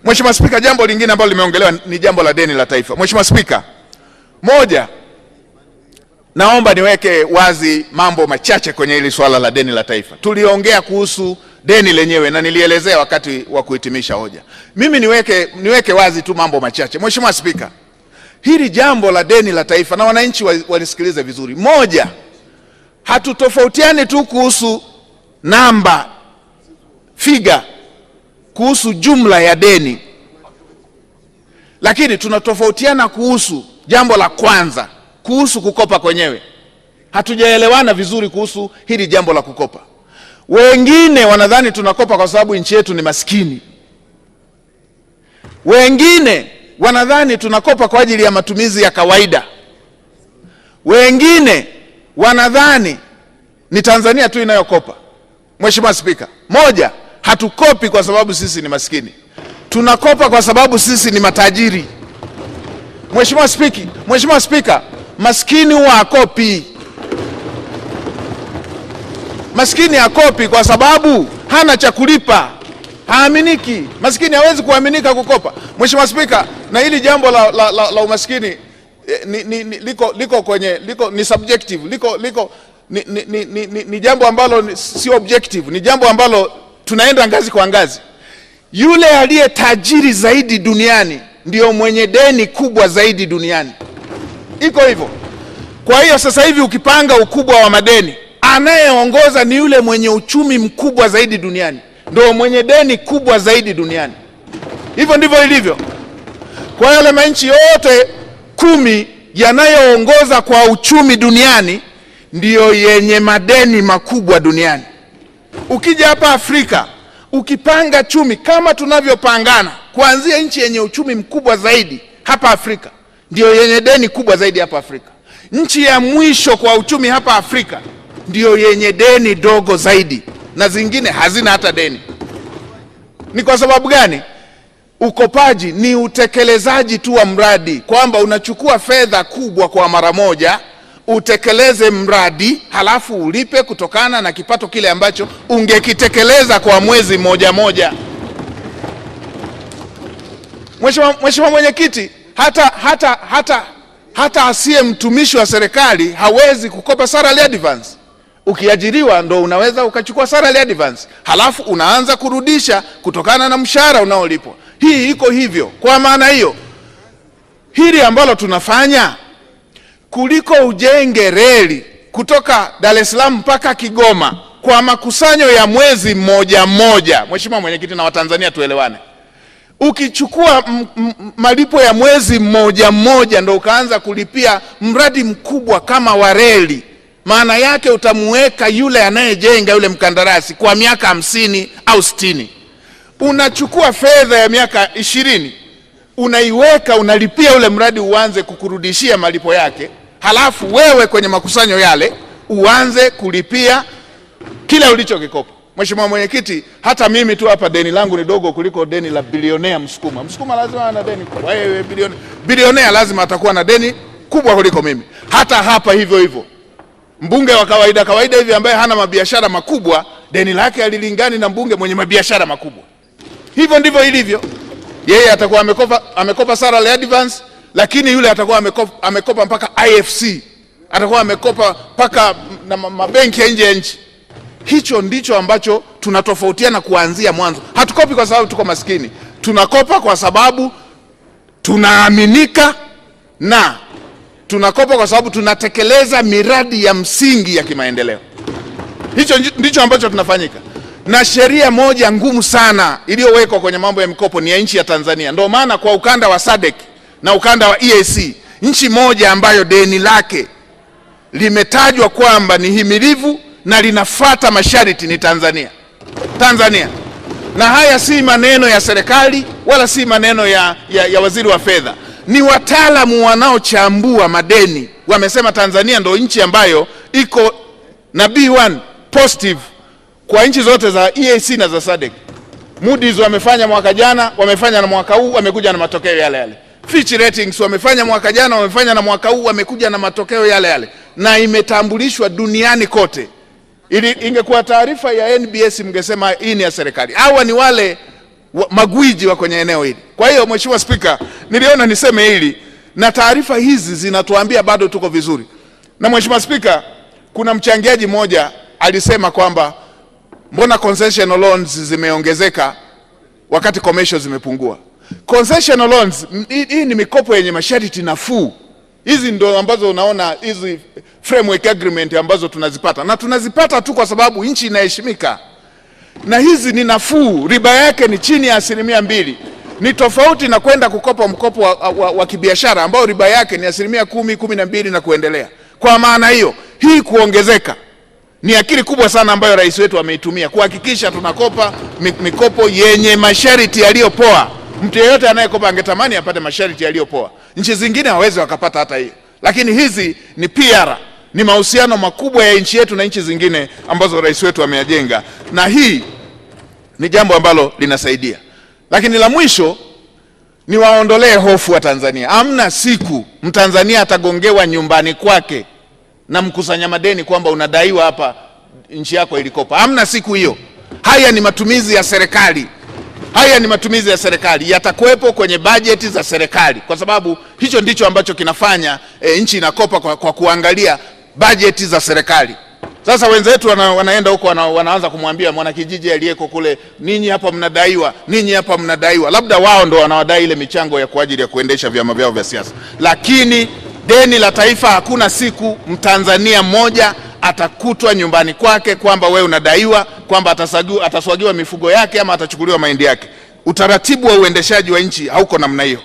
Mheshimiwa Spika, jambo lingine ambalo limeongelewa ni jambo la deni la taifa. Mheshimiwa Spika, moja, naomba niweke wazi mambo machache kwenye hili swala la deni la taifa. Tuliongea kuhusu deni lenyewe na nilielezea wakati wa kuhitimisha hoja. Mimi niweke wazi tu mambo machache. Mheshimiwa Spika, hili jambo la deni la taifa, na wananchi wanisikilize vizuri. Moja, hatutofautiani tu kuhusu namba, figa, kuhusu jumla ya deni, lakini tunatofautiana kuhusu jambo la kwanza, kuhusu kukopa kwenyewe. Hatujaelewana vizuri kuhusu hili jambo la kukopa. Wengine wanadhani tunakopa kwa sababu nchi yetu ni maskini. Wengine wanadhani tunakopa kwa ajili ya matumizi ya kawaida. Wengine wanadhani ni Tanzania tu inayokopa. Mheshimiwa Spika, moja, hatukopi kwa sababu sisi ni maskini. Tunakopa kwa sababu sisi ni matajiri. Mheshimiwa Spika, maskini huwa hakopi. Maskini hakopi kwa sababu hana cha kulipa, haaminiki. Maskini hawezi kuaminika kukopa. Mheshimiwa Spika, na hili jambo la umaskini ni subjective, ni jambo ambalo si objective, ni jambo ambalo tunaenda ngazi kwa ngazi. Yule aliye tajiri zaidi duniani ndio mwenye deni kubwa zaidi duniani. Iko hivyo. Kwa hiyo sasa hivi ukipanga ukubwa wa madeni, anayeongoza ni yule mwenye uchumi mkubwa zaidi duniani, ndio mwenye deni kubwa zaidi duniani. Hivyo ndivyo ilivyo. Kwa yale manchi yote 10 yanayoongoza kwa uchumi duniani ndio yenye madeni makubwa duniani. Ukija hapa Afrika, ukipanga chumi kama tunavyopangana, kuanzia nchi yenye uchumi mkubwa zaidi hapa Afrika ndio yenye deni kubwa zaidi hapa Afrika. Nchi ya mwisho kwa uchumi hapa Afrika ndio yenye deni dogo zaidi, na zingine hazina hata deni. Ni kwa sababu gani? Ukopaji ni utekelezaji tu wa mradi, kwamba unachukua fedha kubwa kwa mara moja, utekeleze mradi, halafu ulipe kutokana na kipato kile ambacho ungekitekeleza kwa mwezi moja. Mheshimiwa Mwenyekiti, hata asiye mtumishi wa serikali hawezi kukopa salary advance. Ukiajiriwa ndo unaweza ukachukua salary advance, halafu unaanza kurudisha kutokana na mshahara unaolipwa. Hii iko hivyo. Kwa maana hiyo, hili ambalo tunafanya, kuliko ujenge reli kutoka Dar es Salaam mpaka Kigoma kwa makusanyo ya mwezi mmoja, Mheshimiwa Mwenyekiti na Watanzania tuelewane, ukichukua malipo ya mwezi mmoja ndo ukaanza kulipia mradi mkubwa kama wa reli, maana yake utamuweka yule anayejenga, yule mkandarasi, kwa miaka 50 au 60. Unachukua fedha ya miaka 20 unaiweka, unalipia ule mradi uanze kukurudishia malipo yake, halafu wewe kwenye makusanyo yale uanze kulipia kile ulichokikopa. Mheshimiwa Mwenyekiti, hata mimi tu hapa deni langu ni dogo kuliko deni la bilionea Msukuma. Msukuma lazima ana deni kubwa. Wewe bilionea lazima atakuwa na deni kubwa kuliko mimi. Hata hapa hivyo. Mbunge wa kawaida hivi ambaye hana mabiashara makubwa, deni lake halilingani na mbunge mwenye mabiashara makubwa. Hivyo ndivyo ilivyo. Yeye atakuwa amekopa salary advance, lakini yule atakuwa amekopa mpaka IFC. Atakuwa amekopa mpaka na mabenki ya nje ya nchi. Hicho ndicho ambacho tunatofautiana kuanzia mwanzo. Hatukopi kwa sababu tuko maskini. Tunakopa kwa sababu tunaaminika, na tunakopa kwa sababu tunatekeleza miradi ya msingi ya kimaendeleo. Hicho ndicho ambacho tunafanyika. Na sheria moja ngumu sana iliyowekwa kwenye mambo ya mikopo ni ya nchi ya Tanzania. Ndio maana kwa ukanda wa SADC na ukanda wa EAC, nchi moja ambayo deni lake limetajwa kwamba ni himilivu na linafuata masharti ni Tanzania. Na haya si maneno ya serikali wala si maneno ya waziri wa fedha. Ni wataalamu wanaochambua madeni wamesema Tanzania ndio nchi ambayo iko na B1 positive kwa nchi zote za EAC na za SADC. Moody's wamefanya mwaka jana, wamefanya na mwaka huu, wamekuja na matokeo yale. Fitch Ratings wamefanya mwaka jana, wamefanya na mwaka huu, wamekuja na matokeo yale. Na imetambulishwa duniani kote. Ingekuwa taarifa ya NBS mngesema hii ni ya serikali. Hawa ni wale magwiji wa kwenye eneo hili. Kwa hiyo Mheshimiwa Spika, niliona niseme hili, na taarifa hizi zinatuambia bado tuko vizuri. Na Mheshimiwa Spika, kuna mchangiaji mmoja alisema kwamba mbona concessional loans zimeongezeka wakati commercial zimepungua. Concessional loans hii ni mikopo yenye masharti nafuu. Hizi ndo ambazo unaona hizi framework agreement ambazo tunazipata, na tunazipata tu kwa sababu nchi inaheshimika, na hizi ni nafuu, riba yake ni chini ya 2%. Ni tofauti na kwenda kukopa mkopo wa kibiashara ambao riba yake ni 10%, 12 na kuendelea. Kwa maana hiyo, hii kuongezeka ni akili kubwa sana ambayo rais wetu ameitumia kuhakikisha tunakopa mikopo yenye masharti yaliyopoa. Mtu yeyote anayekopa angetamani apate masharti yaliyopoa. Nchi zingine hawezi wakapata hata hiyo, lakini hizi ni PR, ni mahusiano makubwa ya nchi yetu na nchi zingine ambazo rais wetu ameyajenga, na hii ni jambo ambalo linasaidia. Lakini la mwisho ni waondolee hofu wa Tanzania. Hamna siku Mtanzania atagongewa nyumbani kwake na mkusanya madeni kwamba unadaiwa hapa nchi yako ilikopa. Hamna siku hiyo. Haya ni matumizi ya serikali. Haya ni matumizi ya serikali, yatakuwepo kwenye bajeti za serikali, kwa sababu hicho ndicho ambacho kinafanya nchi inakopa kwa kuangalia bajeti za serikali. Sasa wenzetu wanaenda huko wanaanza kumwambia mwanakijiji aliyeko kule, ninyi hapa mnadaiwa, ninyi hapa mnadaiwa. Labda wao ndo wanawadai ile michango ya kwa ajili ya kuendesha vyama vyao vya siasa, lakini deni la taifa, hakuna siku Mtanzania mmoja atakutwa nyumbani kwake kwamba wewe unadaiwa, kwamba ataswagiwa mifugo yake ama atachukuliwa mahindi yake. Utaratibu wa uendeshaji wa nchi hauko namna hiyo.